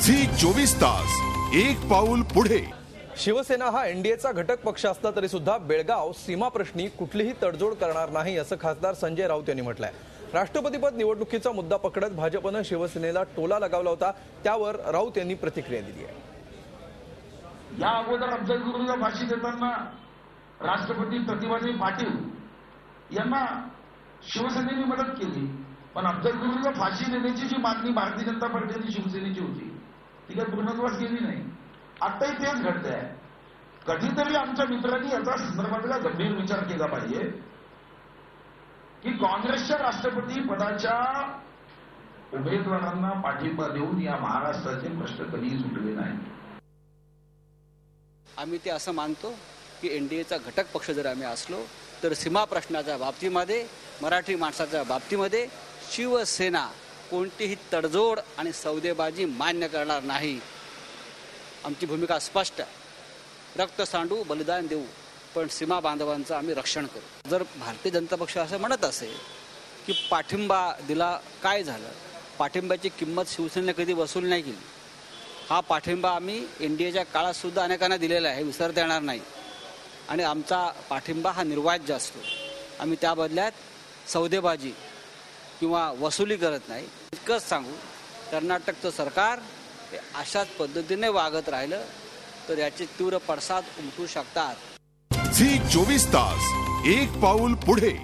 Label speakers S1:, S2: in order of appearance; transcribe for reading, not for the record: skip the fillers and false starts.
S1: Zee 24 तास एक पाऊल पुढे।
S2: शिवसेना हा एनडीएचा घटक पक्ष असला तरी सुद्धा बेळगाव सीमा प्रश्नी कुठलीही तडजोड करणार नाही असं खासदार संजय राऊत यांनी म्हटलंय। राष्ट्रपतीपद निवडणुकीचा मुद्दा पकडत भाजपनं शिवसेनेला टोला लगावला होता, त्यावर राऊत यांनी प्रतिक्रिया दिली आहे।
S3: या अगोदर अफजल गुरुला फाशी देताना राष्ट्रपती प्रतिभाताई पाटील यांना शिवसेनेने मदत केली, पण अफजल गुरुला फाशी देण्याची जी मागणी भारतीय जनता पार्टी आणि शिवसेनेची होती ती काही पूर्णत्वास गेली नाही। आताही तेच घडतंय। कधीतरी आमच्या मित्रांनी याचा संदर्भातला गंभीर विचार केला पाहिजे की काँग्रेसच्या राष्ट्रपती पदाच्या उमेदवारांना पाठिंबा देऊन या महाराष्ट्राचे प्रश्न कधीही सुटले नाही।
S4: आम्ही ते असं मानतो की एनडीएचा घटक पक्ष जर आम्ही असलो तर सीमा प्रश्नाच्या बाबतीमध्ये, मराठी माणसाच्या बाबतीमध्ये शिवसेना कोणतीही तडजोड आणि सौदेबाजी मान्य करणार नाही। आमची भूमिका स्पष्ट आहे। रक्त सांडू, बलिदान देऊ, पण सीमा बांधवांचं आम्ही रक्षण करू। जर भारतीय जनता पक्ष असं म्हणत असेल की पाठिंबा दिला, काय झालं? पाठिंब्याची किंमत शिवसेनेने कधी वसूल नाही केली। हा पाठिंबा आम्ही एनडीएच्या काळात सुद्धा अनेकांना दिलेला आहे, विसरता येणार नाही। आणि आमचा पाठिंबा हा निर्वाज्य असतो। आम्ही त्या बदल्यात सौदेबाजी किंवा वसुली करत नाही। इतकंच सांगू, कर्नाटकचं सरकार हे अशाच पद्धतीने वागत राहिलं तर याचे तीव्र पडसाद उमटू शकतात।
S1: झी 24 तास एक पाऊल पुढे।